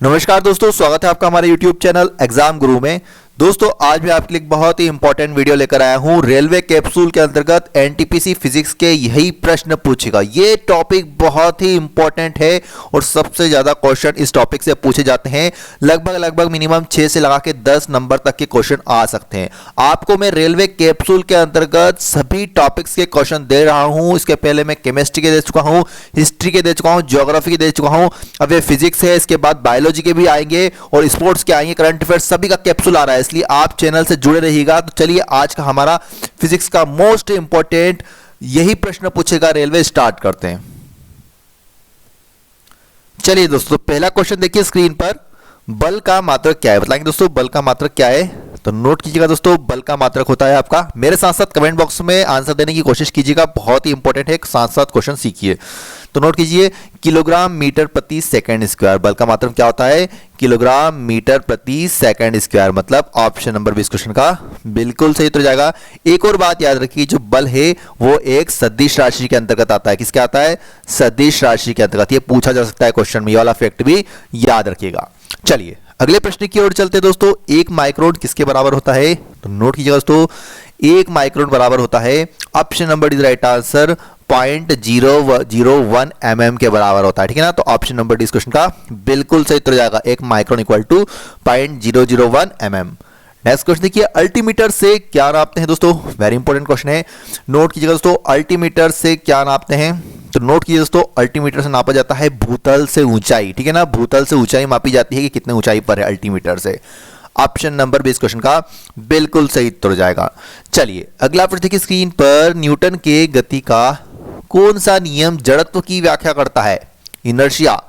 नमस्कार दोस्तों, स्वागत है आपका हमारे YouTube चैनल एग्जाम गुरु में। दोस्तों आज मैं आपके लिए एक बहुत ही इंपॉर्टेंट वीडियो लेकर आया हूं। रेलवे कैप्सूल के अंतर्गत एनटीपीसी फिजिक्स के यही प्रश्न पूछेगा। ये टॉपिक बहुत ही इंपॉर्टेंट है और सबसे ज्यादा क्वेश्चन इस टॉपिक से पूछे जाते हैं। लगभग मिनिमम 6 से लगा के 10 नंबर तक के क्वेश्चन आ सकते हैं। आपको मैं रेलवे कैप्सूल के अंतर्गत सभी टॉपिक्स के क्वेश्चन दे रहा हूं। इसके पहले मैं केमिस्ट्री के दे चुका हूं, हिस्ट्री के दे चुका हूं, ज्योग्राफी के दे चुका हूं। अब ये फिजिक्स है, इसके बाद बायोलॉजी के भी आएंगे और स्पोर्ट्स के आएंगे, करंट अफेयर्स सभी का कैप्सूल आ रहा है, इसलिए आप चैनल से जुड़े रहिएगा। तो चलिए आज का हमारा फिजिक्स का मोस्ट इंपॉर्टेंट यही प्रश्न पूछेगा रेलवे स्टार्ट करते हैं। चलिए दोस्तों पहला क्वेश्चन देखिए स्क्रीन पर। बल का मात्रक क्या है? बताएंगे दोस्तों बल का मात्रक क्या है। तो नोट कीजिएगा दोस्तों, बल का मात्रक होता है आपका, मेरे साथ साथ कमेंट बॉक्स में आंसर देने की कोशिश कीजिएगा, बहुत ही इंपॉर्टेंट है, साथ साथ क्वेश्चन सीखिए। तो नोट कीजिए किलोग्राम मीटर प्रति सेकंड स्क्वायर। बल का मात्रक क्या होता है? किलोग्राम मीटर प्रति सेकंड स्क्वायर। मतलब ऑप्शन नंबर 20 क्वेश्चन का बिल्कुल सही उत्तर जाएगा। एक और बात याद रखिए, जो बल है वो एक सदिश राशि के अंतर्गत आता है। किसके आता है? सदिश राशि के अंतर्गत। ये पूछा जा सकता है क्वेश्चन में, ये वाला फैक्ट भी याद रखिएगा। चलिए अगले प्रश्न की ओर चलते दोस्तों। 1 माइक्रोन किसके बराबर होता है? तो नोट कीजिएगा दोस्तों, 1 माइक्रोन बराबर होता है, option number is right answer, 0.001 mm के बराबर होता है। ठीक है ना? तो ऑप्शन नंबर डी इस क्वेश्चन का बिल्कुल सही उत्तर जाएगा। 1 micron equal to 0.001 mm। Next question देखिए, अल्टीमीटर से क्या नापते हैं दोस्तों? वेरी इंपॉर्टेंट क्वेश्चन है, नोट कीजिएगा दोस्तों, अल्टीमीटर से क्या नापते हैं? तो नोट कीजिए दोस्तों, अल्टीमीटर से नापा जाता है भूतल से ऊंचाई। ठीक है ना? भूतल से ऊंचाई मापी जाती है कि कितने ऊंचाई पर है अल्टीमीटर से। ऑप्शन नंबर 20 क्वेश्चन का बिल्कुल सही उत्तर जाएगा। चलिए अगला प्रश्न देखिए स्क्रीन पर। न्यूटन के गति का कौन सा नियम जड़त्व की व्याख्या करता है? इनर्शिया।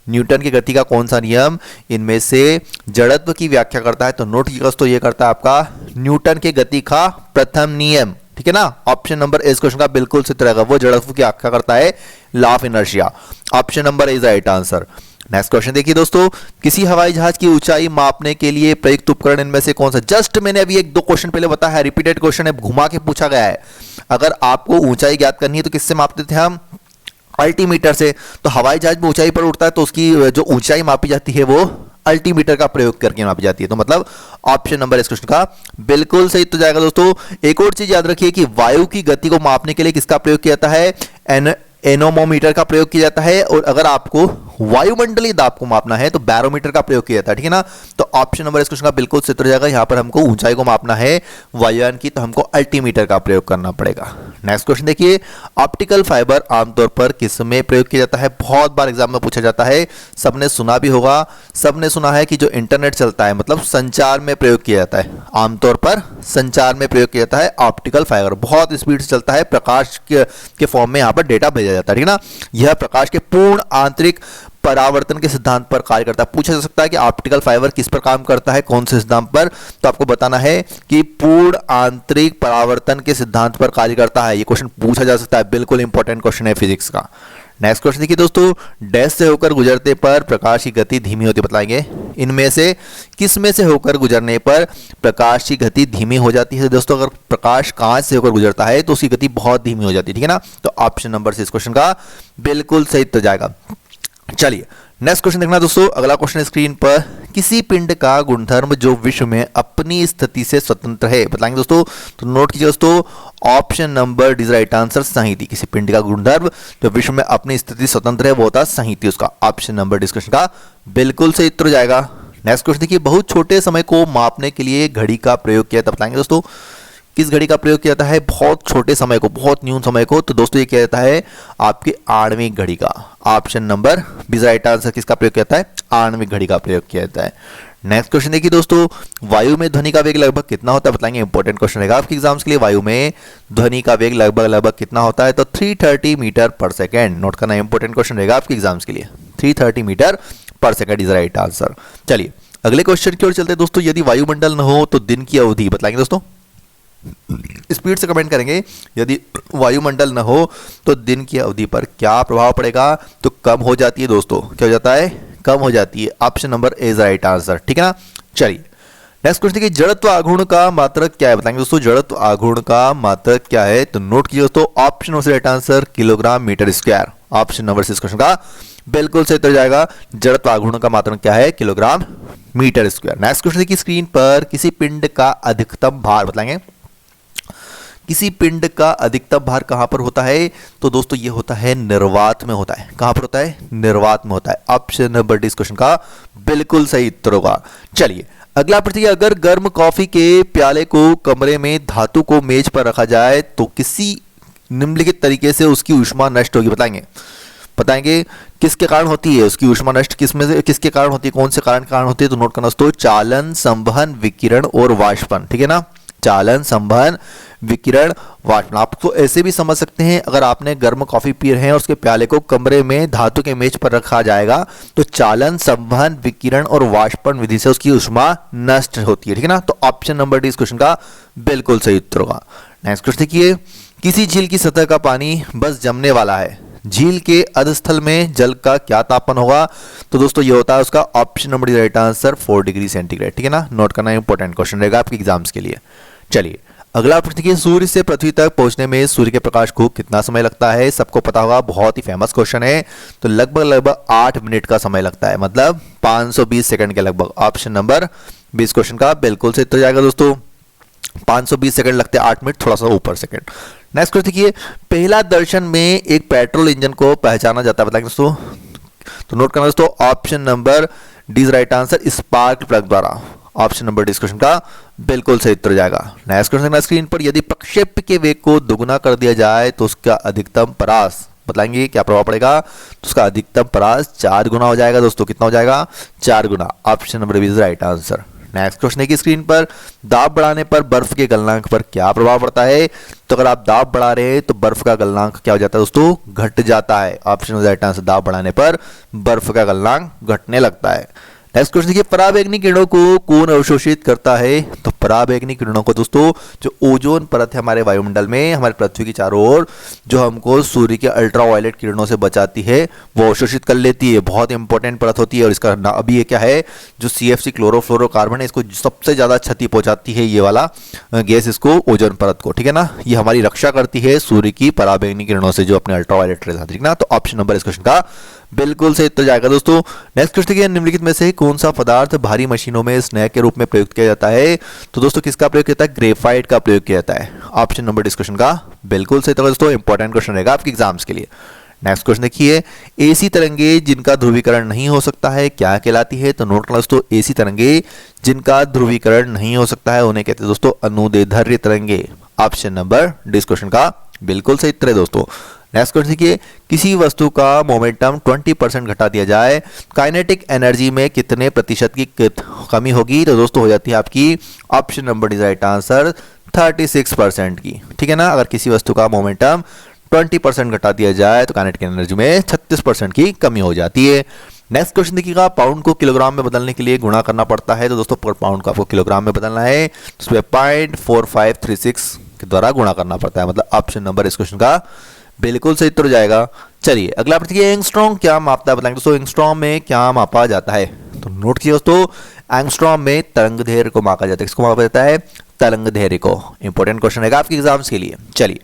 न्यूटन की गति का कौन सा नियम इनमें से जड़त्व की व्याख्या करता है? तो नोट कीजिएगा दोस्तों, ये करता है आपका न्यूटन के गति का प्रथम नियम। ठीक है ना? ऑप्शन नंबर इस क्वेश्चन का बिल्कुल सही रहेगा, वो जड़त्व की व्याख्या करता है law of inertia. Option number is right answer. Next question देखिए दोस्तों, किसी हवाई जहाज की ऊंचाई मापने के लिए प्रयुक्त उपकरण इनमें से कौन सा? जस्ट मैंने अभी 1-2 क्वेश्चन पहले बताया है, रिपीटेड क्वेश्चन है, घुमा के पूछा गया है। अगर आपको ऊंचाई ज्ञात करनी है तो किससे मापते थे हम? अल्टीमीटर से। तो हवाई जहाज में ऊंचाई पर उड़ता है तो उसकी जो ऊंचाई मापी जाती है वो अल्टीमीटर का प्रयोग करके मापी जाती है। तो मतलब ऑप्शन नंबर इस क्वेश्चन का बिल्कुल सही तो जाएगा दोस्तों। एक और चीज याद रखिए कि वायु की गति को मापने के लिए किसका प्रयोग किया जाता है? एनोमोमीटर का प्रयोग किया जाता है। और अगर आपको वायुमंडलीय दाब को मापना है तो बैरोमीटर का प्रयोग किया जाता है। ठीक है ना? तो ऑप्शन नंबर इस क्वेश्चन का बिल्कुल सही उत्तर जाएगा। यहां पर हमको ऊंचाई को मापना है वायुयान की, तो हमको अल्टीमीटर का प्रयोग करना पड़ेगा। नेक्स्ट क्वेश्चन देखिए, ऑप्टिकल फाइबर आमतौर पर किस में प्रयोग किया जाता है? बहुत बार एग्जाम में पूछा जाता है, सबने सुना भी होगा, सबने सुना है कि जो इंटरनेट चलता है मतलब संचार में प्रयोग किया जाता है, आमतौर पर संचार में प्रयोग किया जाता है ऑप्टिकल फाइबर। बहुत स्पीड से चलता है, प्रकाश के फॉर्म में यहां पर डेटा भेजा जाता है। ठीक है ना? यह प्रकाश के पूर्ण आंतरिक परावर्तन के सिद्धांत पर कार्य करता है। पूछा जा सकता है कि ऑप्टिकल फाइबर किस पर काम करता है, कौन से सिद्धांत पर? तो आपको बताना है कि पूर्ण आंतरिक परावर्तन के सिद्धांत पर कार्य करता है। ये क्वेश्चन पूछा जा सकता है, बिल्कुल इंपॉर्टेंट क्वेश्चन है फिजिक्स का। नेक्स्ट क्वेश्चन देखिए दोस्तों, डैश से होकर गुजरते पर प्रकाश की गति धीमी होती है। बताएंगे इनमें से किस में से होकर गुजरने पर प्रकाश की गति धीमी हो जाती है? दोस्तों अगर प्रकाश कांच से होकर गुजरता है तो उसकी गति बहुत धीमी हो जाती है। ठीक है ना? तो ऑप्शन नंबर से इस क्वेश्चन का बिल्कुल सही तो जाएगा। चलिए नेक्स्ट क्वेश्चन देखना दोस्तों। अगला क्वेश्चन स्क्रीन पर, किसी पिंड का गुणधर्म जो विश्व में अपनी स्थिति से स्वतंत्र है? बताएंगे दोस्तों। तो नोट कीजिए दोस्तों, option number is right answer, संहति। किसी पिंड का गुणधर्म जो विश्व में अपनी स्थिति स्वतंत्र है वो होता है संहति। उसका ऑप्शन नंबर डिस्कशन का बिल्कुल सही उत्तर जाएगा। नेक्स्ट क्वेश्चन देखिए, बहुत छोटे समय को मापने के लिए घड़ी का प्रयोग किया था। बताएंगे दोस्तों किस घड़ी का प्रयोग किया जाता है? बहुत छोटे समय को, बहुत न्यून समय को। तो दोस्तों ये किया जाता है आपकी आणविक घड़ी का। Option number B right answer, किसका प्रयोग किया जाता है? आणविक घड़ी का प्रयोग किया जाता है। नेक्स्ट क्वेश्चन देखिए दोस्तों, वायु में ध्वनि का वेग लगभग कितना होता है? बताएंगे, इंपॉर्टेंट क्वेश्चन रहेगा आपके एग्जाम्स के लिए। वायु में ध्वनि का वेग लगभग कितना होता है? तो 330 मीटर पर सेकेंड। नोट करना, इंपॉर्टेंट क्वेश्चन रहेगा आपके एग्जाम्स के लिए। 330 मीटर पर सेकेंड इज राइट आंसर। चलिए अगले क्वेश्चन की ओर चलते हैं दोस्तों। यदि वायुमंडल न हो तो दिन की अवधि? बताएंगे दोस्तों, स्पीड से कमेंट करेंगे। यदि वायुमंडल न हो तो दिन की अवधि पर क्या प्रभाव पड़ेगा? तो कम हो जाती है दोस्तों। क्या हो जाता है? कम हो जाती है। Option number is right answer. ठीक है ना? चलिए नेक्स्ट क्वेश्चन देखिए, जड़त्व आघूर्ण का मात्रक क्या है? बताएंगे दोस्तों जड़त्व आघूर्ण का मात्रक क्या है? तो नोट कीजिए दोस्तों, option number right answer, kilogram metre square. Option number 6 question का बिल्कुल सही उत्तर जाएगा, जड़त्व आघूर्ण का मात्रक क्या है, kilogram metre square. Next question देखिए स्क्रीन पर, किसी पिंड का अधिकतम भार बताएंगे। किसी पिंड का अधिकतम भार कहां पर होता है, तो दोस्तों ये होता है निर्वात में होता है। कहां पर होता है, निर्वात में होता है। ऑप्शन नंबर डी इस क्वेश्चन का बिल्कुल सही उत्तर होगा। चलिए अगला प्रश्न, अगर गर्म कॉफी के प्याले को कमरे में धातु को मेज पर रखा जाए तो किसी निम्नलिखित तरीके से उसकी ऊष्मा नष्ट होगी, बताएंगे किसके कारण होती है उसकी ऊष्मा नष्ट, किसमें से किसके कारण होती है, कौन से कारण होती है, तो नोट करना दोस्तों, चालन, संवहन, विकिरण और वाष्पन। ठीक है ना, चालन, संवहन, विकिरण, वाष्पन। आप तो ऐसे भी समझ सकते हैं, अगर आपने गर्म कॉफी पी रहे हैं और उसके प्याले को कमरे में धातु के मेज पर रखा जाएगा तो चालन, संवहन, विकिरण और वाष्पन विधि से उसकी ऊष्मा नष्ट होती है। ठीक है ना, तो ऑप्शन नंबर डी इस क्वेश्चन का बिल्कुल सही उत्तर होगा। नेक्स्ट क्वेश्चन देखिए, किसी झील की सतह का पानी बस जमने वाला है, झील के अधस्थल में जल का क्या तापमान होगा, तो दोस्तों ये होता है उसका option number D right answer 4 degree centigrade. ठीक है ना, नोट करना इंपॉर्टेंट क्वेश्चन रहेगा आपके एग्जाम्स के लिए। चलिए अगला प्रश्न देखिए, सूर्य से पृथ्वी तक पहुंचने में सूर्य के प्रकाश को कितना समय लगता है, सबको पता होगा, बहुत ही फेमस क्वेश्चन है। तो लगभग 8 मिनट का समय लगता है, मतलब 520 सेकंड के लगभग। ऑप्शन नंबर 20 क्वेश्चन का बिल्कुल सही उत्तर जाएगा दोस्तों, 520 सेकंड लगते हैं, 8 मिनट थोड़ा सा ऊपर सेकंड। नेक्स्ट क्वेश्चन देखिए, पहला दर्शन में एक पेट्रोल इंजन को पहचाना जाता है, बताएंगे दोस्तों, तो नोट करना दोस्तों, option number D is right answer, spark plug द्वारा। ऑप्शन नंबर डी इस क्वेश्चन का बिल्कुल सही उत्तर जाएगा। नेक्स्ट क्वेश्चन स्क्रीन पर, यदि प्रक्षेप के वेग को दोगुना कर दिया जाए तो उसका अधिकतम परास, बताएंगे क्या प्रभाव पड़ेगा, तो उसका अधिकतम परास 4 गुना हो जाएगा दोस्तों, कितना हो जाएगा, 4 गुना। Option number B is right answer. Next question है कि स्क्रीन पर, दाब बढ़ाने पर बर्फ के गलनांक पर क्या प्रभाव पड़ता है, तो अगर आप दाब बढ़ा रहे हैं तो बर्फ का गलनांक क्या हो जाता है दोस्तों, घट जाता है। ऑप्शन राइट आंसर, दाब बढ़ाने पर बर्फ का गलनांक घटने लगता है। नेक्स्ट क्वेश्चन देखिए, पराबैंगनी किरणों को कौन अवशोषित करता है, तो पराबैंगनी किरणों को दोस्तों जो ओजोन परत है हमारे वायुमंडल में, हमारे पृथ्वी की चारों ओर, जो हमको सूर्य के अल्ट्रावायलेट किरणों से बचाती है, वो अवशोषित कर लेती है। बहुत इंपॉर्टेंट परत होती है और इसका अभी ये क्या है, जो CFC क्लोरोफ्लोरोकार्बन है, इसको सबसे ज्यादा क्षति पहुंचाती है ये वाला गैस, इसको ओजोन परत को। ठीक है ना, ये हमारी रक्षा करती है सूर्य की पराबैंगनी किरणों से, जो अपने अल्ट्रावायलेट रेज आती है ना, तो ऑप्शन नंबर इस क्वेश्चन का बिल्कुल सही उत्तर जाएगा दोस्तों। नेक्स्ट क्वेश्चन देखिए, निम्नलिखित में से कौन सा पदार्थ भारी मशीनों में स्नेह के रूप में प्रयुक्त किया जाता है, तो दोस्तों किसका प्रयोग किया जाता है, ग्रेफाइट का प्रयोग किया जाता है। ऑप्शन नंबर इस क्वेश्चन का बिल्कुल सही उत्तर दोस्तों, इंपॉर्टेंट क्वेश्चन रहेगा आपके एग्जाम्स के लिए। नेक्स्ट क्वेश्चन देखिए, ऐसी तरंगे जिनका ध्रुवीकरण नहीं हो सकता है क्या कहलाती है, तो नोट करना दोस्तों, ऐसी तरंगे जिनका ध्रुवीकरण नहीं हो सकता है उन्हें कहते हैं दोस्तों अनुदैर्ध्य तरंगे। ऑप्शन नंबर डी इस क्वेश्चन का बिल्कुल सही उत्तर है दोस्तों। नेक्स्ट क्वेश्चन देखिए, किसी वस्तु का मोमेंटम 20% घटा दिया जाए, काइनेटिक एनर्जी में कितने प्रतिशत की कमी होगी, तो दोस्तों हो जाती है आपकी option number D right answer 36% की। ठीक है ना, अगर किसी वस्तु का मोमेंटम 20% घटा दिया जाए तो काइनेटिक एनर्जी में 36% की कमी हो जाती है। नेक्स्ट क्वेश्चन देखिएगा, पाउंड को किलोग्राम में बदलने के लिए गुणा करना पड़ता है, तो दोस्तों पर पाउंड को आपको किलोग्राम में बदलना है, तो उसमें 0.4536 के द्वारा गुणा करना पड़ता है, मतलब ऑप्शन नंबर इस क्वेश्चन का बिल्कुल सही उत्तर जाएगा। चलिए अगला प्रश्न, एंगस्ट्रॉम क्या मापता है, बताएंगे दोस्तों, एंगस्ट्रॉम में क्या मापा जाता है, तो नोट कीजिए दोस्तों, एंगस्ट्रॉम में तरंग दैर्घ्य को मापा जाता है, किसको मापा जाता है, तरंग दैर्घ्य को। इंपॉर्टेंट क्वेश्चन रहेगा आपके एग्जाम्स के लिए। चलिए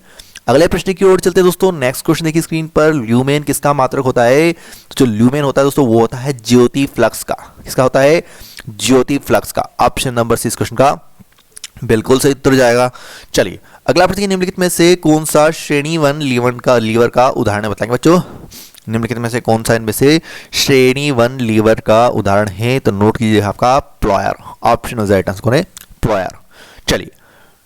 अगले प्रश्न की ओर चलते हैं दोस्तों। नेक्स्ट क्वेश्चन देखिए स्क्रीन पर, ल्यूमेन किसका मात्रक होता है, तो जो ल्यूमेन होता है दोस्तों वो होता है ज्योति फ्लक्स का। किसका होता है, ज्योति फ्लक्स का। ऑप्शन नंबर सी इस क्वेश्चन का बिल्कुल सही उत्तर जाएगा। चलिए अगला प्रश्न, निम्नलिखित में से कौन सा श्रेणी 1 लीवर का उदाहरण है, बताएंगे बच्चों, निम्नलिखित में से कौन सा इनमें से श्रेणी 1 लीवर का उदाहरण है, तो नोट कीजिए आपका प्लॉयर। ऑप्शन राइट आंसर कौन है, प्लॉयर। चलिए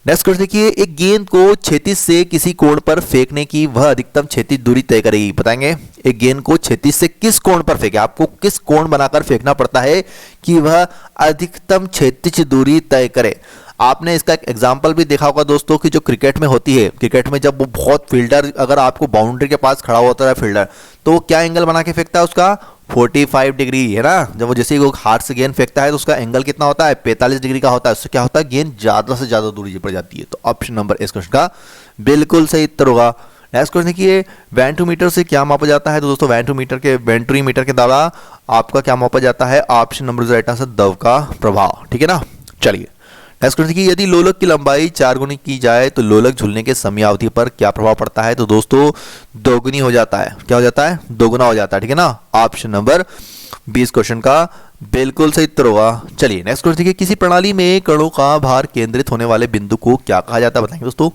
नेक्स्ट क्वेश्चन देखिए, एक गेंद को क्षैतिज से किसी कोण पर फेंकने की वह अधिकतम क्षैतिज दूरी तय करेगी, बताएंगे एक गेंद को क्षैतिज से किस कोण पर फेंके, आपको किस कोण बनाकर फेंकना पड़ता है कि वह अधिकतम क्षैतिज दूरी तय करे। आपने इसका एक एग्जाम्पल भी देखा होगा दोस्तों कि जो क्रिकेट में होती है, क्रिकेट में जब वो बहुत फील्डर अगर आपको बाउंड्री के पास खड़ा होता है फील्डर, तो वो क्या एंगल बना के फेंकता है उसका 45 डिग्री, है ना। जब वो जैसे वो हाथ से गेंद फेंकता है तो उसका एंगल कितना होता है 45 डिग्री का होता है। उससे क्या होता है, गेंद ज्यादा से ज्यादा दूरी पर जाती है। तो ऑप्शन नंबर इस क्वेश्चन का बिल्कुल सही उत्तर होगा। नेक्स्ट क्वेश्चन देखिए, वेंटोमीटर से क्या मापा जाता है, तो दोस्तों वेंट्रीमीटर के द्वारा आपका क्या मापा जाता है, ऑप्शन नंबर राइट आंसर द्रव का प्रभाव। ठीक है ना। चलिए नेक्स्ट क्वेश्चन देखिए, यदि लोलक की लंबाई 4 गुनी की जाए तो लोलक झूलने के समयावधि पर क्या प्रभाव पड़ता है? तो दोस्तों दोगुनी हो जाता है। क्या हो जाता है? दोगुना हो जाता है, ठीक है ना। ऑप्शन नंबर 20 क्वेश्चन का बिल्कुल सही उत्तर होगा। चलिए नेक्स्ट क्वेश्चन देखिए, किसी प्रणाली में कणों का भार केंद्रित होने वाले बिंदु को क्या कहा जाता है? बताएंगे दोस्तों।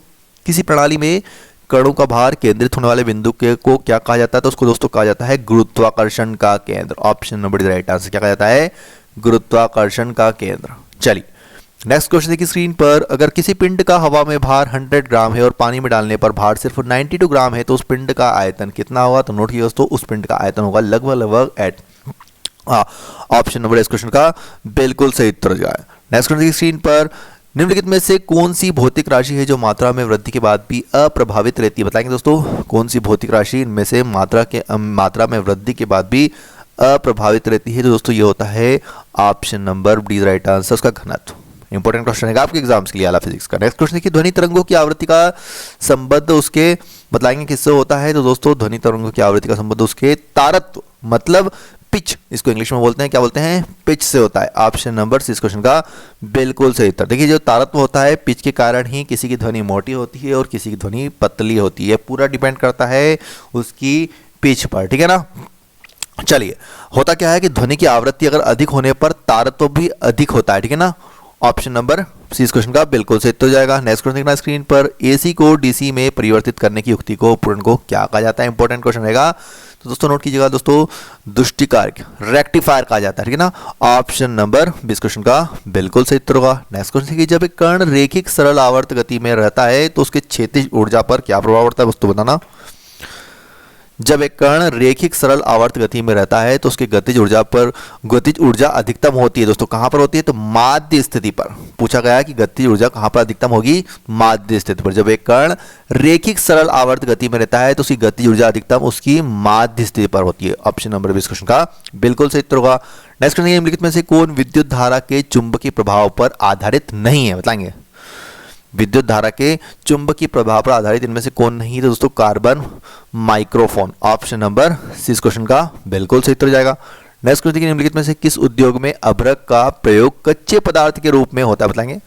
किसी प्रणाली में कणों का भार केंद्रित होने वाले बिंदु के को क्या कहा जाता है? तो उसको दोस्तों कहा जाता है गुरुत्वाकर्षण का केंद्र। Option number right answer. क्या कहा जाता है? गुरुत्वाकर्षण का केंद्र। चलिए नेक्स्ट क्वेश्चन देखिए स्क्रीन पर, अगर किसी पिंड का हवा में भार 100 ग्राम है और पानी में डालने पर भार सिर्फ 92 ग्राम है तो उस पिंड का आयतन कितना होगा? तो नोट कीजिए दोस्तों, उस पिंड का आयतन होगा लगभग एट ऑप्शन नंबर इस क्वेश्चन का बिल्कुल सही उत्तर जाए। नेक्स्ट क्वेश्चन देखिए स्क्रीन पर, निम्नलिखित में से कौन सी भौतिक राशि है जो मात्रा में वृद्धि के बाद भी अप्रभावित रहती है? बताएंगे दोस्तों, कौन सी भौतिक राशि इनमें से मात्रा में वृद्धि के बाद भी अप्रभावित रहती है? तो दोस्तों ये होता है option number D right answer, उसका घनत्व। इंपॉर्टेंट क्वेश्चन है आपके एग्जाम्स के लिए आला फिजिक्स का। नेक्स्ट क्वेश्चन देखिए, ध्वनि तरंगों की आवृत्ति का संबंध उसके बताएंगे किससे होता है? तो दोस्तों ध्वनि तरंगों की आवृत्ति का संबंध उसके तारत्व मतलब पिच, इसको इंग्लिश में बोलते हैं, क्या बोलते हैं? पिच से होता है। ऑप्शन नंबर सी इस क्वेश्चन का बिल्कुल सही उत्तर। देखिए जो तारत्व होता है पिच के कारण ही किसी की ध्वनि मोटी होती है और किसी की ध्वनि पतली होती है, पूरा डिपेंड करता है उसकी पिच पर, ठीक है ना। चलिए होता क्या है कि ध्वनि की आवृत्ति अगर अधिक होने पर तारत्व भी अधिक होता है, ठीक है ना। ऑप्शन नंबर सी इस क्वेश्चन का बिल्कुल सही उत्तर जाएगा। नेक्स्ट क्वेश्चन देखना स्क्रीन पर, एसी को डीसी में परिवर्तित करने की युक्ति को पूर्ण को क्या कहा जाता है? इंपॉर्टेंट क्वेश्चन रहेगा, तो दोस्तों नोट कीजिएगा दोस्तों, दुष्टिकारक रेक्टिफायर कहा जाता है, ठीक है ना। ऑप्शन नंबर 20 क्वेश्चन का बिल्कुल सही उत्तर होगा। नेक्स्ट क्वेश्चन देखिए, जब एक कण रेखिक सरल आवर्त गति में रहता है तो उसके क्षैतिज ऊर्जा पर क्या प्रभाव पड़ता है? वस्तु बताना। जब एक कण रेखिक सरल आवर्त गति में रहता है तो उसकी गतिज ऊर्जा अधिकतम होती है। दोस्तों कहां पर होती है? तो माध्य स्थिति पर। पूछा गया है कि गतिज ऊर्जा कहां पर अधिकतम होगी? माध्य स्थिति पर। जब एक कण रेखिक सरल आवर्त गति में रहता है तो उसकी गतिज ऊर्जा अधिकतम उसकी माध्य स्थिति पर होती है। ऑप्शन नंबर 20 क्वेश्चन का बिल्कुल सही उत्तर होगा। नेक्स्ट क्वेश्चन, निम्नलिखित में से कौन विद्युत धारा के चुंबकीय प्रभाव पर आधारित नहीं है? बताएंगे। विद्युत धारा के चुंबकीय प्रभाव पर आधारित इनमें से कौन नहीं है? तो दोस्तों carbon microphone. Option number C इस क्वेश्चन का बिल्कुल सही उत्तर जाएगा। नेक्स्ट क्वेश्चन, निम्नलिखित में से किस उद्योग में अभ्रक का प्रयोग कच्चे पदार्थ के रूप में होता है? बताएंगे।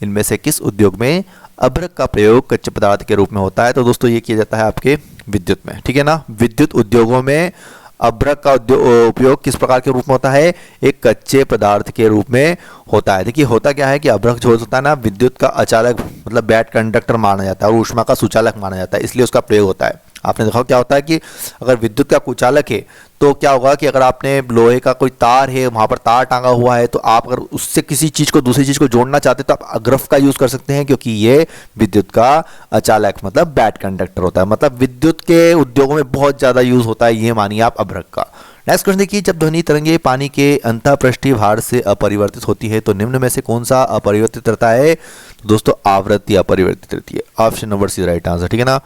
इनमें से किस उद्योग में अभ्रक का प्रयोग कच्चे पदार्थ के रूप में होता है? तो दोस्तों ये किया जाता है आपके विद्युत में, ठीक है ना। विद्युत उद्योगों में अभ्रक का उपयोग किस प्रकार के रूप में होता है? एक कच्चे पदार्थ के रूप में होता है। देखिए होता क्या है कि अभ्रक जो होता है ना, विद्युत का अचालक मतलब बैड कंडक्टर माना जाता है और ऊष्मा का सुचालक माना जाता है, इसलिए उसका प्रयोग होता है। आपने देखा क्या होता है कि अगर विद्युत का कुचालक है तो क्या होगा कि अगर आपने लोहे का कोई तार है, वहां पर तार टांगा हुआ है, तो आप अगर उससे किसी चीज को दूसरी चीज को जोड़ना चाहते हैं तो आप अग्रफ का यूज कर सकते हैं, क्योंकि ये विद्युत का अचालक मतलब बैड कंडक्टर होता है। मतलब विद्युत के उद्योगों में बहुत ज्यादा यूज होता है, ये मानिए आप अभ्रक का। नेक्स्ट क्वेश्चन देखिए, जब ध्वनि तरंगे पानी के अंतःपृष्ठीय भार से अपरिवर्तित होती है तो निम्न में से कौन सा अपरिवर्तित रहता है? तो दोस्तों आवृत्ति अपरिवर्तित रहती है। Option number C right answer, ठीक है ना।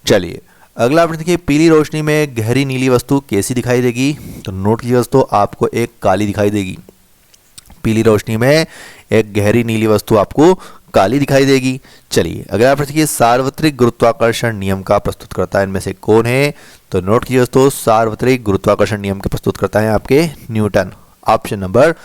चलिए अगला प्रश्न देखिए, पीली रोशनी में गहरी नीली वस्तु कैसी दिखाई देगी? तो नोट कीजिए दोस्तों, आपको एक काली दिखाई देगी। पीली रोशनी में एक गहरी नीली वस्तु आपको काली दिखाई देगी। चलिए अगला प्रश्न देखिए, सार्वत्रिक गुरुत्वाकर्षण नियम का प्रस्तुत करता है इनमें से कौन है? तो नोट कीजिए दोस्तों, सार्वत्रिक गुरुत्वाकर्षण नियम के प्रस्तुत करता है आपके newton. Option number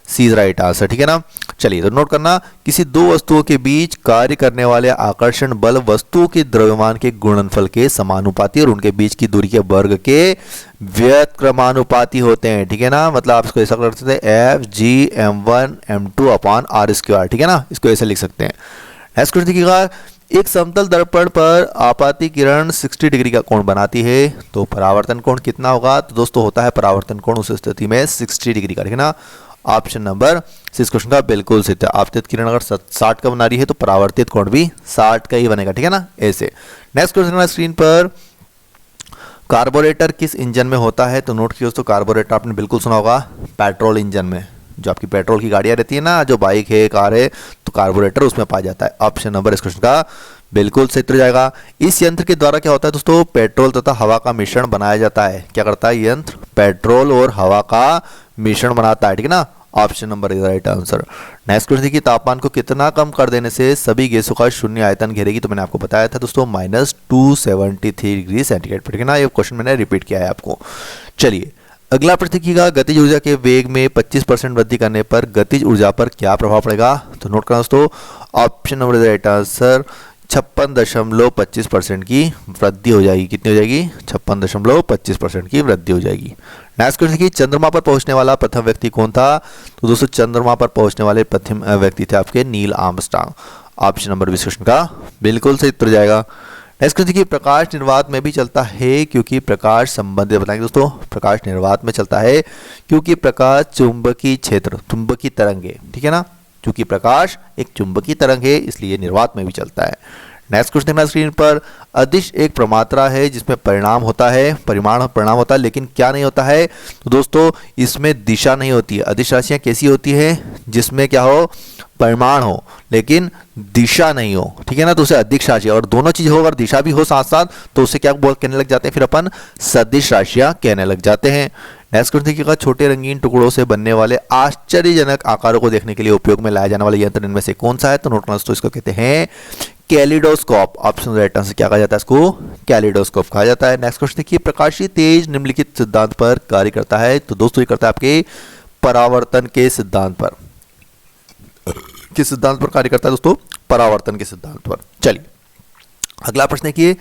C right answer, ठीक है ना। चलिए तो नोट करना, किसी दो वस्तुओं के बीच कार्य करने वाले आकर्षण बल वस्तुओं के द्रव्यमान के गुणनफल के समानुपाती और उनके बीच की दूरी के वर्ग के व्युत्क्रमानुपाती होते हैं, ठीक है ना। मतलब आप इसको ऐसा कर सकते हैं Fg(m1m2/r²), ठीक है ना, इसको ऐसे लिख सकते हैं। नेक्स्ट क्वेश्चन देखिएगा, एक समतल दर्पण पर आपाती किरण 60 डिग्री का कोण बनाती है तो परावर्तन कोण कितना होगा? तो दोस्तों होता है परावर्तन कोण उस स्थिति में 60 डिग्री का, ठीक है ना। ऑप्शन नंबर इस क्वेश्चन का बिल्कुल सही है। आपतित किरण अगर 60 का बना रही है तो परावर्तित कोण भी 60 का ही बनेगा, ठीक है ना, ऐसे। नेक्स्ट क्वेश्चन स्क्रीन पर, कार्बोरेटर किस इंजन में होता है? तो नोट कीजिए दोस्तों, कार्बोरेटर आपने बिल्कुल सुना होगा पेट्रोल इंजन में। जो आपकी पेट्रोल की गाड़ियां रहती है ना, जो बाइक है, कार है, तो कार्बोरेटर उसमें पाया जाता है। ऑप्शन नंबर इस क्वेश्चन का बिल्कुल सही उत्तर जाएगा। इस यंत्र के द्वारा क्या होता है दोस्तों? पेट्रोल तथा हवा का मिश्रण बनाया जाता है। क्या करता है यंत्र? पेट्रोल और हवा का मिश्रण बनाता है, ठीक है ना। Option number is right answer. Next question देखिए, तापमान को कितना कम कर देने से सभी गैसों का शून्य आयतन घेरेगी? तो मैंने आपको बताया था दोस्तों -273 डिग्री सेंटीग्रेड पर, ठीक है ना। ये क्वेश्चन मैंने रिपीट किया है आपको। चलिए अगला प्रश्न देखिएगा, गतिज ऊर्जा के वेग में 25% वृद्धि करने पर गतिज ऊर्जा पर क्या प्रभाव पड़ेगा? तो नोट करना दोस्तों, ऑप्शन नंबर राइट आंसर 56.25% की वृद्धि हो जाएगी। कितनी हो जाएगी? 56.25% की वृद्धि हो जाएगी। नेक्स्ट क्वेश्चन देखिए, चंद्रमा पर पहुंचने वाला प्रथम व्यक्ति कौन था? तो दोस्तों चंद्रमा पर पहुंचने वाले प्रथम व्यक्ति थे आपके Neil Armstrong. Option number 20 question का बिल्कुल सही उत्तर जाएगा। नेक्स्ट क्वेश्चन देखिए, प्रकाश निर्वात में भी चलता है क्योंकि प्रकाश संबंधित, बताएंगे दोस्तों, प्रकाश निर्वात में चलता है क्योंकि प्रकाश चुंबकीय क्षेत्र, चुंबकीय तरंग है, ठीक है ना, क्योंकि प्रकाश एक चुंबकीय तरंग है इसलिए निर्वात में भी चलता है। नेक्स्ट क्वेश्चन देखना स्क्रीन पर, अदिश एक प्रमात्रा है जिसमें परिणाम होता है, परिमाण परिणाम होता है, लेकिन क्या नहीं होता है? तो दोस्तों इसमें दिशा नहीं होती है। अदिश राशियां कैसी होती है? जिसमें क्या हो? परिमाण हो लेकिन दिशा नहीं हो, ठीक है ना, तो उसे अदिश राशि, और दोनों चीज हो अगर दिशा भी हो साथ साथ तो उसे क्या कहने लग जाते हैं? फिर अपन सदिश राशियां कहने लग जाते हैं। नेक्स्ट क्वेश्चन देखिएगा, छोटे रंगीन टुकड़ों से बनने वाले आश्चर्यजनक आकारों को देखने के लिए उपयोग में लाया जाने वाला यंत्र इनमें से कौन सा है? तो नोट करना दोस्तों, इसको कहते हैं कैलिडोस्कोप। ऑप्शन राइट आंसर क्या कहा जाता है? इसको कैलिडोस्कोप कहा जाता है। नेक्स्ट क्वेश्चन देखिए, प्रकाशीय तेज निम्नलिखित सिद्धांत पर कार्य करता है? तो दोस्तों ये करता है आपके परावर्तन के सिद्धांत पर। किस सिद्धांत पर कार्य करता है दोस्तों? परावर्तन के सिद्धांत पर। चलिए अगला प्रश्न देखिए,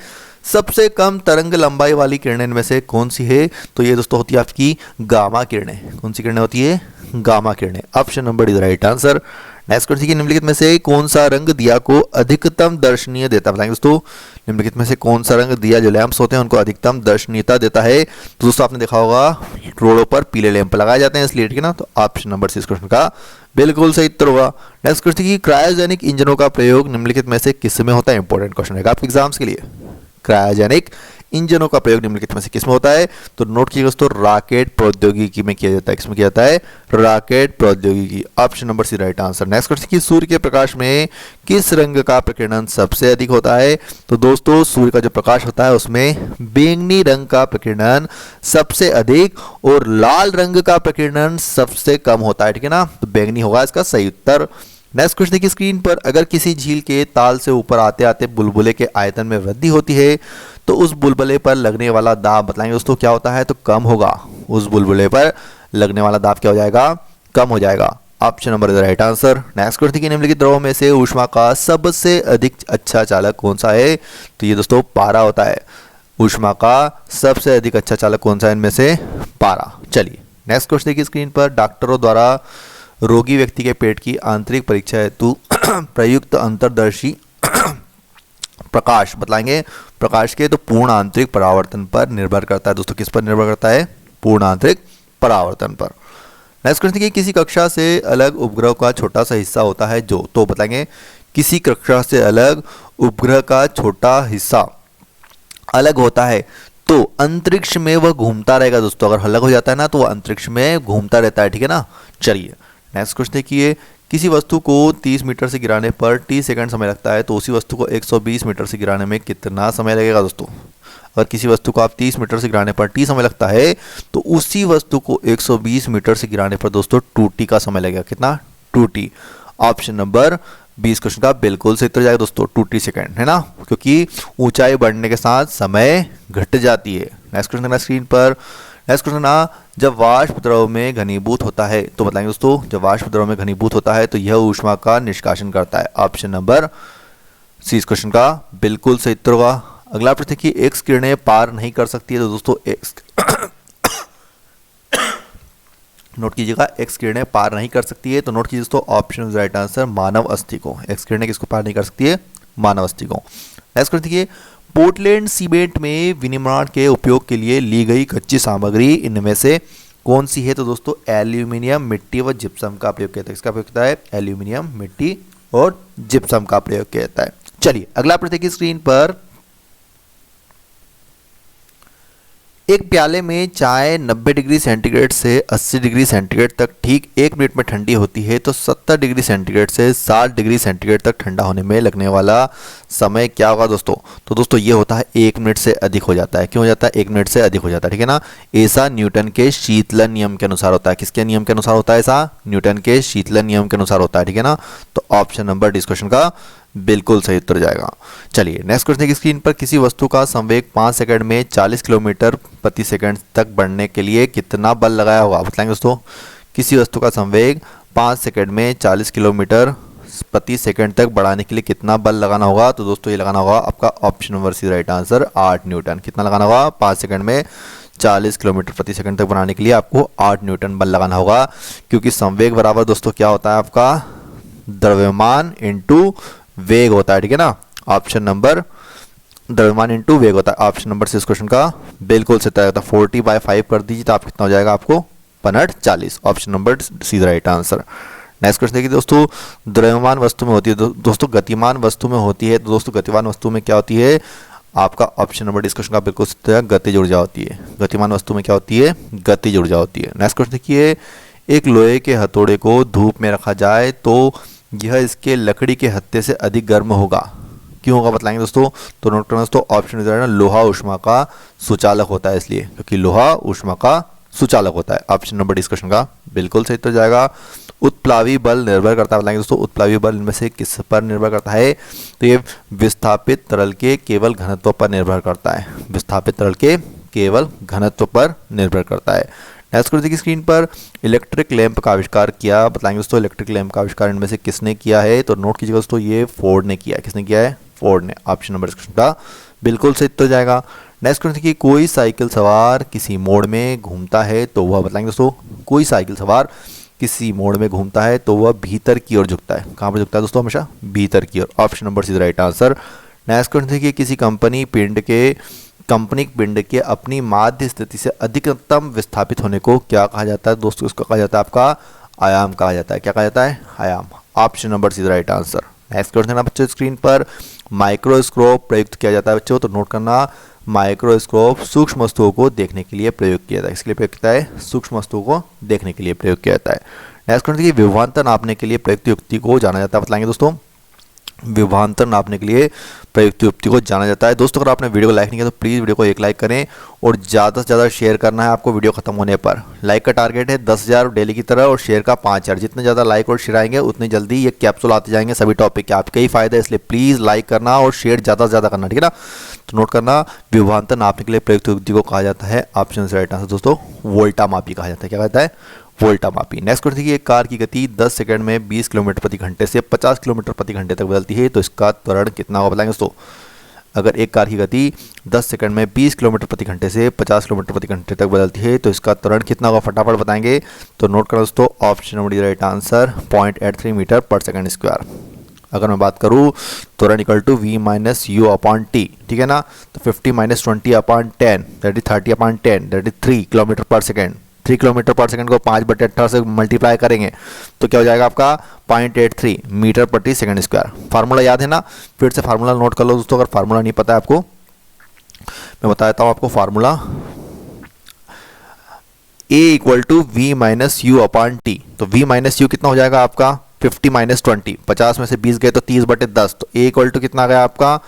सबसे कम तरंग लंबाई वाली किरणें इनमें से कौन सी है? तो ये दोस्तों होती है आपकी गामा किरणें। कौन सी किरणें होती है? गामा किरणें। Option number is right answer. Next question, निम्नलिखित में से कौन सा रंग दिया को अधिकतम दर्शनीय देता है? बताएंगे दोस्तों, निम्नलिखित में से कौन सा रंग दिया जो लैंप्स होते हैं उनको अधिकतम दर्शनीयता देता है? तो दोस्तों आपने देखा होगा रोडों पर पीले लैंप लगाए जाते हैं इसलिए, ठीक है ना, तो ऑप्शन नंबर सी इस क्वेश्चन का बिल्कुल सही उत्तर होगा। नेक्स्ट क्वेश्चन की, क्रायोजेनिक इंजनों का प्रयोग निम्नलिखित में से किस में होता है? इंपॉर्टेंट क्वेश्चन रहेगा आपके एग्जाम्स के लिए। क्रायोजेनिक इंजनों का प्रयोग निम्नलिखित में से किसमें होता है? तो नोट कीजिए दोस्तों, रॉकेट प्रौद्योगिकी में किया जाता है। किसमें किया जाता है? रॉकेट प्रौद्योगिकी। Option number C right answer. Next question की, सूर्य के प्रकाश में किस रंग का प्रकीर्णन सबसे अधिक होता है? तो दोस्तों सूर्य का जो प्रकाश होता है उसमें बैंगनी रंग का प्रकीर्णन सबसे अधिक और लाल रंग का प्रकीर्णन सबसे कम होता है, ठीक है ना, तो बैंगनी होगा इसका सही उत्तर। नेक्स्ट क्वेश्चन देखिए स्क्रीन पर, अगर किसी झील के ताल से ऊपर आते आते बुलबुले के आयतन में वृद्धि होती है तो उस बुलबुले पर लगने वाला दाब, बताएंगे दोस्तों, क्या होता है? तो कम होगा। उस बुलबुले पर लगने वाला दाब क्या हो जाएगा? कम हो जाएगा। Option number is right answer. Next question देखिए, निम्नलिखित द्रवों में से ऊष्मा का सबसे अधिक अच्छा चालक कौन सा है? तो ये दोस्तों पारा होता है। ऊष्मा का सबसे अधिक अच्छा चालक कौन सा है इनमें से? पारा। चलिए नेक्स्ट क्वेश्चन देखिए स्क्रीन पर, डॉक्टरों द्वारा रोगी व्यक्ति के पेट की आंतरिक परीक्षा हेतु प्रयुक्त अंतर्दर्शी प्रकाश, बताएंगे प्रकाश के तो पूर्ण आंतरिक परावर्तन पर निर्भर करता है। दोस्तों किस पर निर्भर करता है? पूर्ण आंतरिक परावर्तन पर। नेक्स्ट क्वेश्चन देखिए, किसी कक्षा से अलग उपग्रह का छोटा सा हिस्सा होता है जो, तो बताएंगे किसी कक्षा से अलग उपग्रह का छोटा हिस्सा अलग होता है तो अंतरिक्ष में वह घूमता रहेगा। दोस्तों अगर अलग हो जाता है ना तो वह अंतरिक्ष में घूमता रहता है, ठीक है ना। चलिए नेक्स्ट क्वेश्चन देखिए, किसी वस्तु को 30 मीटर से गिराने पर 30 सेकंड समय लगता है तो उसी वस्तु को 120 मीटर से गिराने में कितना समय लगेगा? दोस्तों अगर किसी वस्तु को आप 30 मीटर से गिराने पर 30 समय लगता है तो उसी वस्तु को 120 मीटर से गिराने पर दोस्तों 2t का समय लगेगा। कितना? 2t। ऑप्शन नंबर 20 क्वेश्चन का बिल्कुल सही उत्तर जाएगा दोस्तों, 2t सेकंड, है ना, क्योंकि ऊंचाई बढ़ने के साथ समय घट जाती है। नेक्स्ट क्वेश्चन देखना स्क्रीन पर। नेक्स्ट क्वेश्चन ना, जब वाष्प द्रव में घनीभूत होता है तो बताएंगे दोस्तों, जब वाष्प द्रव में घनीभूत होता है तो यह ऊष्मा का निष्कासन करता है। ऑप्शन नंबर सी इस क्वेश्चन का बिल्कुल सही उत्तर होगा। अगला प्रश्न की, एक्स किरणें पार नहीं कर सकती है तो दोस्तों एक्स नोट कीजिएगा, एक्स किरणें पार नहीं कर सकती है तो नोट कीजिए दोस्तों, ऑप्शन राइट आंसर मानव अस्थि को। एक्स किरणें किसको पार नहीं कर सकती है? मानव अस्थि को। नेक्स्ट क्वेश्चन देखिए, पोर्टलैंड सीमेंट में विनिर्माण के उपयोग के लिए ली गई कच्ची सामग्री इनमें से कौन सी है? तो दोस्तों एल्यूमिनियम, मिट्टी व जिप्सम का प्रयोग किया जाता है। इसका प्रयोग होता है एल्यूमिनियम, मिट्टी और जिप्सम का प्रयोग किया जाता है। चलिए अगला प्रश्न देखिए स्क्रीन पर, एक प्याले में चाय 90 डिग्री सेंटीग्रेड से 80 डिग्री सेंटीग्रेड तक ठीक 1 मिनट में ठंडी होती है तो 70 डिग्री सेंटीग्रेड से 60 डिग्री सेंटीग्रेड तक ठंडा होने में लगने वाला समय क्या होगा? दोस्तों तो दोस्तों ये होता है 1 मिनट से अधिक हो जाता है। क्यों हो जाता है? 1 मिनट से अधिक हो जाता है, ठीक है ना। ऐसा न्यूटन के शीतलन नियम के अनुसार होता है। किसके नियम के अनुसार होता है? ऐसा न्यूटन के शीतलन नियम के अनुसार होता है, ठीक है ना। तो ऑप्शन नंबर डी क्वेश्चन का बिल्कुल सही उत्तर जाएगा। चलिए नेक्स्ट क्वेश्चन देखिए स्क्रीन पर, किसी वस्तु का संवेग 5 सेकंड में 40 किलोमीटर प्रति सेकंड तक बढ़ने के लिए कितना बल लगाया होगा, बताएंगे दोस्तों। किसी वस्तु का संवेग 5 सेकंड में 40 किलोमीटर प्रति सेकंड तक बढ़ाने के लिए कितना बल लगाना होगा, तो दोस्तों ये लगाना होगा आपका option number C right answer 8 newton. कितना लगाना होगा, 5 सेकंड में 40 किलोमीटर प्रति सेकंड तक बढ़ाने के लिए आपको 8 न्यूटन बल लगाना होगा, क्योंकि संवेग बराबर दोस्तों क्या होता है आपका, द्रव्यमान इंटू वेग होता है, ठीक है ना। ऑप्शन नंबर द्रव्यमान इंटू वेग होता है। ऑप्शन नंबर 6 क्वेश्चन का बिल्कुल सही होता है। 40/5 कर दीजिए तो आप कितना हो जाएगा आपको 40। Option number C right answer. Next question देखिए दोस्तों, द्रव्यमान वस्तु में होती है दोस्तों गतिमान वस्तु में होती है, तो दोस्तों गतिमान वस्तु में क्या होती है, आपका ऑप्शन नंबर डिस्कशन का बिल्कुल सही है, गतिज ऊर्जा होती है। गतिमान वस्तु में क्या होती है, गतिज ऊर्जा होती है। नेक्स्ट क्वेश्चन देखिए, एक लोहे के हथौड़े को धूप में रखा जाए तो यह इसके लकड़ी के हत्थे से अधिक गर्म होगा, क्यों होगा बताएंगे दोस्तों। तो नोट करना दोस्तों, ऑप्शन इधर है ना, लोहा ऊष्मा का सुचालक होता है, इसलिए क्योंकि लोहा ऊष्मा का सुचालक होता है। ऑप्शन नंबर डिस्कशन का बिल्कुल सही उत्तर जाएगा। उत्प्लावी बल निर्भर करता है, बताएंगे दोस्तों उत्प्लावी बल इनमें से किस पर निर्भर करता है, तो ये विस्थापित तरल के केवल घनत्व पर निर्भर करता है। विस्थापित तरल के केवल घनत्व पर निर्भर करता है। नेक्स्ट क्वेश्चन देखिए स्क्रीन पर, इलेक्ट्रिक लैंप का आविष्कार किया, बताएंगे दोस्तों इलेक्ट्रिक लैंप का आविष्कार इनमें से किसने किया है, तो नोट कीजिएगा दोस्तों ये फोर्ड ने किया है। किसने किया है, फोर्ड ने। ऑप्शन नंबर क्वेश्चन का बिल्कुल सही उत्तर जाएगा। नेक्स्ट क्वेश्चन देखिए, कोई साइकिल सवार किसी मोड़ में घूमता है तो वह, बताएंगे दोस्तों कोई साइकिल सवार किसी मोड़ में घूमता है तो वह भीतर की ओर झुकता है। कहाँ पर झुकता है दोस्तों, हमेशा भीतर की ओर। Option number C right answer. Next question देखिए, किसी कंपनी पिंड के अपनी माध्य स्थिति से अधिकतम विस्थापित होने को क्या कहा जाता है दोस्तों, इसको कहा जाता है आपका आयाम कहा जाता है। क्या कहा जाता है, आयाम। Option number C right answer. Next question है बच्चों स्क्रीन पर, माइक्रोस्कोप प्रयुक्त किया जाता है बच्चों, तो नोट करना माइक्रोस्कोप सूक्ष्म वस्तुओं को देखने के लिए प्रयोग किया जाता है। इसके लिए प्रयोग किया है, सूक्ष्म वस्तुओं को देखने के लिए प्रयोग किया जाता है। नेक्स्ट क्वेश्चन देखिए, विभवांतर नापने के लिए प्रयुक्त युक्ति को जाना जाता है, बताएंगे दोस्तों विभवांतर नापने के लिए प्रयुक्त युक्ति को जाना जाता है। दोस्तों अगर आपने वीडियो को लाइक नहीं किया तो प्लीज़ वीडियो को एक लाइक करें और ज़्यादा से ज़्यादा शेयर करना है आपको वीडियो खत्म होने पर। लाइक का टारगेट है 10,000 डेली की तरह और शेयर का 5,000। जितने ज़्यादा लाइक और शेयर आएंगे उतनी जल्दी ये कैप्सूल आते जाएंगे सभी टॉपिक के, आपके ही फायदा है, इसलिए प्लीज़ लाइक करना और शेयर ज़्यादा से ज़्यादा करना, ठीक है ना। तो नोट करना, विभवांतर नापने के लिए प्रयुक्त युक्ति को कहा जाता है, ऑप्शन राइट आंसर दोस्तों वोल्टा मापी कहा जाता है। क्या कहता है, वोल्टा मापी। नेक्स्ट क्वेश्चन देखिए, एक कार की गति 10 सेकंड में 20 किलोमीटर प्रति घंटे से 50 किलोमीटर प्रति घंटे तक बदलती है, तो इसका त्वरण कितना होगा बताएंगे दोस्तों। अगर एक कार की गति 10 सेकंड में 20 किलोमीटर प्रति घंटे से 50 किलोमीटर प्रति घंटे तक बदलती है, तो इसका त्वरण कितना होगा फटाफट बताएंगे। तो नोट करना दोस्तों, option number right answer 0.83 metre पर सेकंड स्क्वायर। अगर मैं बात करूँ त्वरण equal to v minus u upon t, ठीक है ना। तो 50 minus 20 upon 10 that is 30 upon 10 that is 3 kilometre पर सेकंड। 3 किलोमीटर पर सेकंड को 5/18 से मल्टीप्लाई करेंगे तो क्या हो जाएगा आपका 0.83 मीटर प्रति सेकंड स्क्वायर। फार्मूला याद है ना, फिर से फार्मूला नोट कर लो दोस्तों, अगर फार्मूला नहीं पता है आपको मैं बता देता हूँ आपको formula. a equal to v minus u upon t, तो v माइनस यू कितना हो जाएगा आपका 50 माइनस 20, 50 में से 20 गए तो 30/10, तो a इक्वल टू कितना आ गया आपका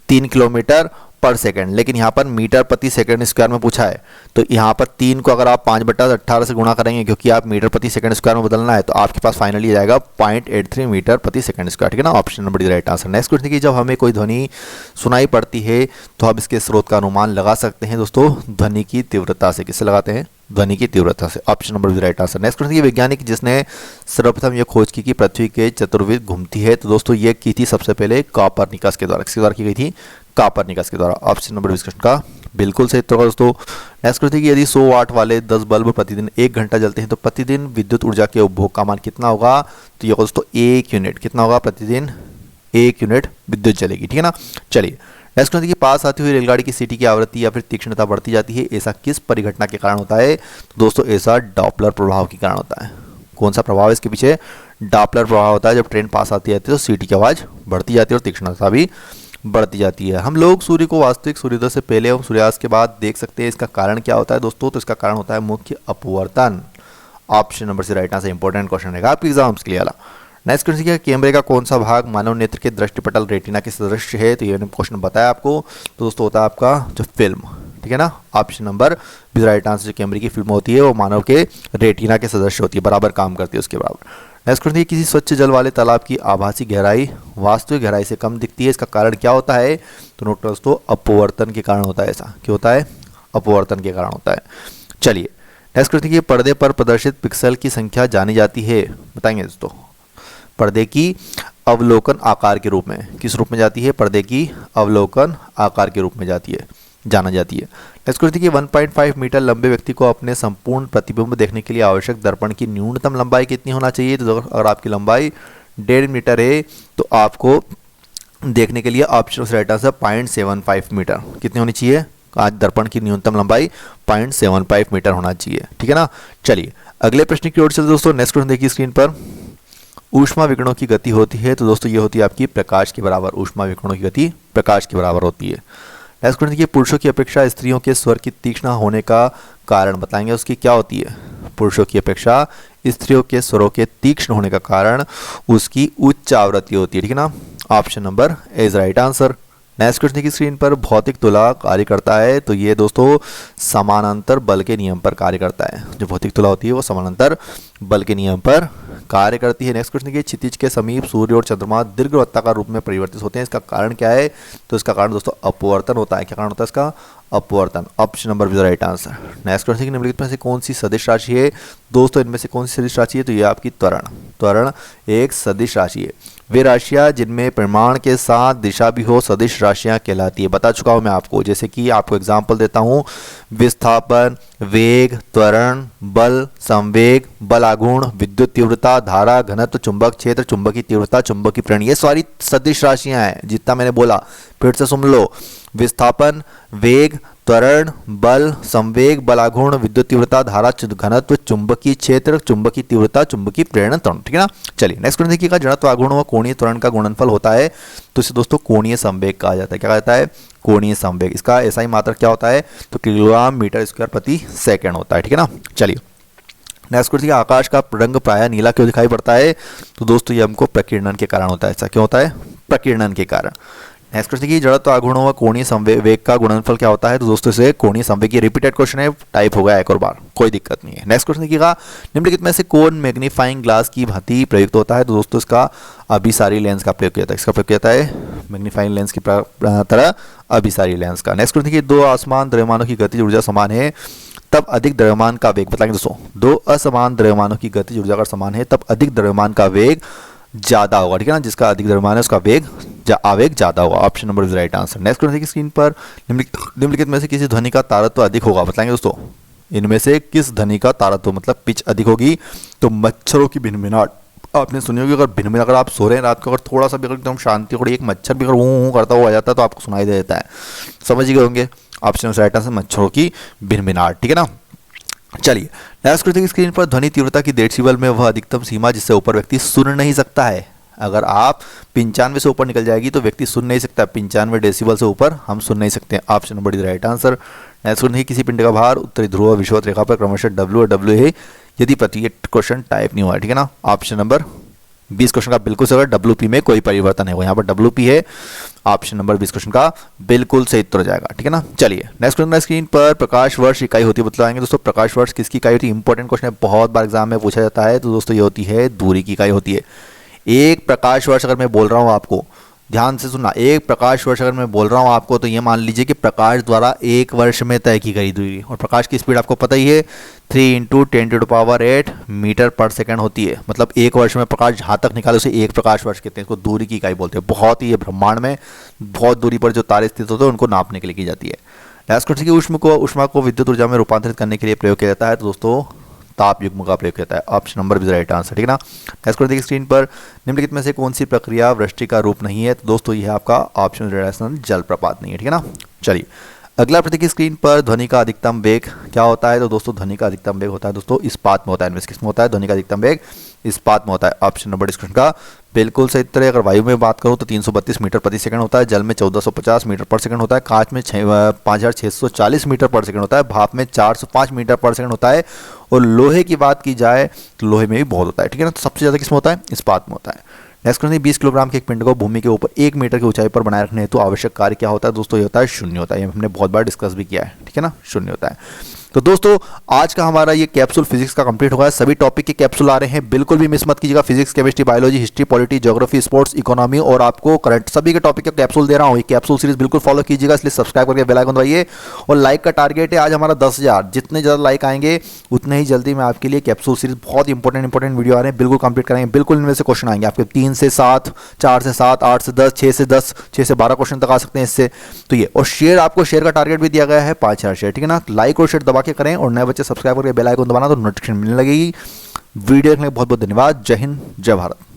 3 किलोमीटर पर सेकंड। लेकिन यहाँ पर मीटर प्रति सेकंड स्क्वायर में पूछा है, तो यहाँ पर 3 को अगर आप 5/18 से गुणा करेंगे क्योंकि आप मीटर प्रति सेकंड स्क्वायर में बदलना है, तो आपके पास फाइनली जाएगा 0.83 मीटर प्रति सेकंड स्क्वायर, ठीक है ना। Option number D right answer. Next question देखिए, जब हमें कोई ध्वनि सुनाई पड़ती है तो हम इसके स्रोत का अनुमान लगा सकते हैं दोस्तों ध्वनि की तीव्रता से। किससे लगाते हैं, ध्वनि की तीव्रता से। Option number right answer. Next question, वैज्ञानिक जिसने सर्वप्रथम यह खोज की कि पृथ्वी के चतुर्विध घूमती है, तो दोस्तों ये की थी सबसे पहले कॉपरनिकस के द्वारा। किसके द्वारा की गई थी, कॉपरनिकस के द्वारा। ऑप्शन नंबर 20 क्वेश्चन का बिल्कुल सही उत्तर होगा दोस्तों। नेक्स्ट क्वेश्चन कि यदि 100 वाट वाले 10 बल्ब प्रतिदिन 1 घंटा जलते हैं तो प्रतिदिन विद्युत ऊर्जा के उपभोग का मान कितना होगा, तो ये होगा दोस्तों 1 यूनिट। कितना होगा, प्रतिदिन 1 यूनिट विद्युत जलेगी, ठीक है ना। चलिए नेक्स्ट क्वेश्चन कि पास आती हुई रेलगाड़ी की सीटी की आवृत्ति या फिर तीक्ष्णता बढ़ती जाती है, ऐसा किस परिघटना के कारण होता है, तो दोस्तों ऐसा डॉपलर प्रभाव के कारण होता है। कौन सा प्रभाव है इसके पीछे, डॉपलर प्रभाव होता है। जब ट्रेन पास आती है तो सीटी की आवाज़ बढ़ती जाती है और तीक्ष्णता भी बढ़ती जाती है। हम लोग सूर्य को वास्तविक सूर्योदय से पहले और सूर्यास्त के बाद देख सकते हैं। इसका कारण क्या होता है दोस्तों, तो इसका कारण होता है मुख्य अपवर्तन। ऑप्शन नंबर से राइट आंसर। इंपॉर्टेंट क्वेश्चन रहेगा आपके एग्जाम्स के लिए वाला। नेक्स्ट क्वेश्चन क्या, कैमरे का कौन सा भाग मानव नेत्र के दृष्टिपटल रेटिना के सदृश है, तो ये क्वेश्चन बताया आपको, तो दोस्तों होता है आपका जो फिल्म, ठीक है ना। Option number right answer. जो कैमरे की फिल्म होती है वो मानव के रेटिना के सदस्य होती है, बराबर काम करती है उसके बराबर। नेक्स्ट क्वेश्चन है किसी स्वच्छ जल वाले तालाब की आभासी गहराई वास्तविक गहराई से कम दिखती है, इसका कारण क्या होता है? तो नोट करो दोस्तों, अपवर्तन के कारण होता है। ऐसा क्यों होता है? अपवर्तन के कारण होता है। चलिए नेक्स्ट क्वेश्चन है पर्दे पर प्रदर्शित पिक्सल की संख्या जानी जाती है, बताएंगे दोस्तों। पर्दे की अवलोकन आकार के रूप में किस रूप में जाती है? पर्दे की अवलोकन आकार के रूप में जाती है, जाना जाती है। नेक्स्ट क्वेश्चन कि 1.5 मीटर लंबे व्यक्ति को अपने संपूर्ण प्रतिबिंब देखने के लिए आवश्यक दर्पण की न्यूनतम लंबाई कितनी होना चाहिए? तो अगर आपकी लंबाई 1.5 मीटर है तो आपको देखने के लिए ऑप्शन राइट आंसर 0.75 मीटर कितनी होनी चाहिए? आज दर्पण की न्यूनतम लंबाई 0.75 मीटर होना चाहिए, ठीक है ना। चलिए अगले प्रश्न की ओर चलते दोस्तों। नेक्स्ट क्वेश्चन देखिए स्क्रीन पर, ऊष्मा विकिरणों की गति होती है, तो दोस्तों ये होती है आपकी प्रकाश के बराबर। ऊष्मा विकिरणों की गति प्रकाश के बराबर होती है। नेक्स्ट क्वेश्चन देखिए, पुरुषों की अपेक्षा स्त्रियों के स्वर की तीक्ष्ण होने का कारण बताएंगे, उसकी क्या होती है? पुरुषों की अपेक्षा स्त्रियों के स्वरों के तीक्ष्ण होने का कारण उसकी उच्च आवृत्ति होती है, ठीक है ना। Option number A is right answer. Next question की स्क्रीन पर, भौतिक तुला कार्य करता है, तो ये दोस्तों समानांतर बल के नियम पर कार्य करता है। जो भौतिक तुला होती है वो समानांतर बल के नियम पर कार्य करती है। नेक्स्ट क्वेश्चन की, क्षितिज के समीप सूर्य और चंद्रमा दीर्घवृत्ताकार रूप में परिवर्तित होते हैं, इसका कारण क्या है? तो इसका कारण दोस्तों अपवर्तन होता है। क्या कारण होता है इसका? अपवर्तन। Option number B right answer. Next question, निम्नलिखित में से कौन सी सदिश राशि है? दोस्तों इनमें से कौन सी सदिश राशि है? तो ये आपकी त्वरण। त्वरण एक सदिश राशि है। वे राशियां जिनमें परिमाण के साथ दिशा भी हो सदिश राशियां कहलाती है। बता चुका हूं मैं आपको, जैसे कि आपको एग्जांपल देता हूं, विस्थापन, वेग, त्वरण, बल, संवेग, बल आघूर्ण, विद्युत तीव्रता, धारा, घनत्व, चुंबक क्षेत्र, चुंबकीय तीव्रता, चुंबकीय प्रेरण, ये सारी सदिश राशियां हैं। जितना मैंने बोला फिर से सुन लो, विस्थापन, वेग, त्वरण, बल, संवेग, बल आघूर्ण, विद्युत तीव्रता, धारा, घनत्व, चुंबकीय क्षेत्र, चुंबकीय तीव्रता, चुंबकीय प्रेरण, त्वरण, ठीक है ना। चलिए नेक्स्ट क्वेश्चन देखिएगा, जड़त्व आघूर्ण व कोणीय त्वरण का गुणनफल होता है, तो इसे दोस्तों कोणीय संवेग कहा जाता है। क्या कहता है? कोणीय संवेग। इसका एसआई मात्रक क्या होता है? तो किलोग्राम मीटर स्क्वायर प्रति सेकंड होता है, ठीक है ना। चलिए नेक्स्ट क्वेश्चन, आकाश का रंग प्रायः नीला क्यों दिखाई पड़ता है? तो दोस्तों ये हमको प्रकीर्णन के कारण होता है। ऐसा क्यों होता है? प्रकीर्णन के कारण। नेक्स्ट क्वेश्चन की, जड़त्व आघूर्ण व कोणीय संवेग का गुणनफल क्या होता है? तो दोस्तों से कोणीय संवेग की रिपीटेड क्वेश्चन है, टाइप होगा एक और बार, कोई दिक्कत नहीं है। नेक्स्ट क्वेश्चन देखिएगा, निम्नलिखित में से कौन मैग्नीफाइंग ग्लास की भांति प्रयुक्त होता है? तो दोस्तों इसका अभिसारी लेंस का प्रयोग किया जाता है। इसका प्रयोग किया जाता है मैग्नीफाइंग लेंस की तरह अभिसारी लेंस का। नेक्स्ट क्वेश्चन देखिए, दो असमान द्रव्यमानों की गतिज ऊर्जा समान है तब अधिक द्रव्यमान का वेग, बताएंगे दोस्तों। दो असमान द्रव्यमानों की गतिज ऊर्जा अगर समान है तब अधिक द्रव्यमान का वेग ज्यादा होगा, ठीक है ना। जिसका अधिक द्रव्यमान है उसका वेग आवेग ज्यादा होगा। Option number is right answer. Next question की स्क्रीन पर, निम्नलिखित में से किसी ध्वनि का तारत्व अधिक होगा, बताएंगे दोस्तों। इनमें से किस ध्वनि का तारत्व मतलब पिच अधिक होगी? तो मच्छरों की भिनभिनाहट आपने सुनी होगी। अगर भिनभिन अगर आप सो रहे हैं रात को, अगर थोड़ा सा भी अगर एकदम शांति हो, एक मच्छर भी अगर ऊँ करता हुआ आ जाता है तो आपको सुनाई दे देता है, समझ गए होंगे। ऑप्शन राइट आंसर मच्छरों की भिनभिनाहट, ठीक है ना। चलिए नेक्स्ट क्वेश्चन की स्क्रीन पर, ध्वनि तीव्रता की डेसिबल में वह अधिकतम सीमा जिससे ऊपर व्यक्ति सुन नहीं सकता है। अगर आप 95 से ऊपर निकल जाएगी तो व्यक्ति सुन नहीं सकता, 95 डेसिबल से ऊपर हम सुन नहीं सकते। Option number is right answer. Next question, किसी पिंड का भार उत्तरी ध्रुव और विषुवत रेखा पर क्रमशः W और W है यदि प्रत्येक क्वेश्चन टाइप नहीं हुआ है, ठीक है ना। ऑप्शन नंबर 20 क्वेश्चन का बिल्कुल सही, WP में कोई परिवर्तन है, यहाँ पर WP है। ऑप्शन नंबर 20 क्वेश्चन का बिल्कुल सही उत्तर हो जाएगा, ठीक है ना। चलिए नेक्स्ट क्वेश्चन स्क्रीन पर, प्रकाश वर्ष इकाई होती है, बताएंगे दोस्तों। प्रकाश वर्ष किसकी इकाई होती है? इंपॉर्टेंट क्वेश्चन है, बहुत बार एग्जाम में पूछा जाता है। तो दोस्तों ये होती है दूरी की इकाई होती है। एक प्रकाश वर्ष अगर मैं बोल रहा हूँ आपको, ध्यान से सुनना, एक प्रकाश वर्ष अगर मैं बोल रहा हूँ आपको, तो ये मान लीजिए कि प्रकाश द्वारा एक वर्ष में तय की गई दूरी, और प्रकाश की स्पीड आपको पता ही है 3 × 10⁸ मीटर पर सेकंड होती है। मतलब एक वर्ष में प्रकाश जहाँ तक निकाले उसे एक प्रकाश वर्ष कहते हैं, इसको दूरी की इकाई बोलते हैं। बहुत ही ये ब्रह्मांड में बहुत दूरी पर जो तारे स्थित होते हैं उनको नापने के लिए की जाती है। नेक्स्ट क्वेश्चन की, ऊष्मा को विद्युत ऊर्जा में रूपांतरित करने के लिए प्रयोग किया जाता है, तो दोस्तों ताप युग्म का प्रयोग किया है। ऑप्शन नंबर भी राइट आंसर, ठीक है ना। नेक्स्ट क्वेश्चन देखिए स्क्रीन पर, निम्नलिखित में से कौन सी प्रक्रिया वृष्टि का रूप नहीं है? तो दोस्तों यह आपका ऑप्शन जलप्रपात नहीं है, ठीक है ना। चलिए अगला प्रश्न की स्क्रीन पर, ध्वनि का अधिकतम वेग क्या होता है? तो दोस्तों ध्वनि का अधिकतम वेग होता है दोस्तों इस्पात में होता है। इनमें किसमें होता है? ध्वनि का अधिकतम वेग इस्पात में होता है। ऑप्शन नंबर इस क्वेश्चन का बिल्कुल सही उत्तर है। अगर वायु में बात करूं तो 332 मीटर प्रति सेकंड होता है, जल में 1450 मीटर पर सेकंड होता है, कांच में 5640 मीटर पर सेकंड होता है, भाप में 405 मीटर पर सेकंड होता है, और लोहे की बात की जाए तो लोहे में भी बहुत होता है, ठीक है ना। तो सबसे ज़्यादा किसमें होता है? इस्पात में होता है। नेक्स्ट क्वेश्चन, 20 किलोग्राम के एक पिंड को भूमि के ऊपर 1 मीटर की ऊंचाई पर बनाए रखने हेतु आवश्यक कार्य क्या होता है? दोस्तों ये होता है शून्य होता है। ये हमने बहुत बार डिस्कस भी किया है, ठीक है ना, शून्य होता है। तो दोस्तों आज का हमारा ये कैप्सूल फिजिक्स का कंप्लीट होगा। सभी टॉपिक के कैप्सूल आ रहे हैं, बिल्कुल भी मिस मत कीजिएगा। Physics, chemistry, biology, history, polity, geography, sports, economy और आपको करंट सभी के टॉपिक का कैप्सूल दे रहा हूँ। ये कैप्सूल सीरीज बिल्कुल फॉलो कीजिएगा, इसलिए सब्सक्राइब करके बेल आइकन दबाइए। और लाइक का टारगेट है आज हमारा 10,000। जितने ज़्यादा लाइक आएंगे उतने ही जल्दी मैं आपके लिए कैप्सूल सीरीज बहुत इंपॉर्टेंट वीडियो आ रहे हैं, बिल्कुल कंप्लीट करेंगे। बिल्कुल इनमें से क्वेश्चन आएंगे आपके 3 से 7, 4 से 7, 8 से 10, 6 से 10, 6 से 12 क्वेश्चन तक आ सकते हैं इससे। तो ये और शेयर, आपको शेयर का टारगेट भी दिया गया है 5,000 शेयर, ठीक है ना। लाइक और शेयर दबा के करें और नए बच्चे सब्सक्राइब करके बेल आइकन दबाना तो नोटिफिकेशन मिलने लगेगी। वीडियो देखने के लिए बहुत बहुत धन्यवाद। जय हिंद, जय भारत।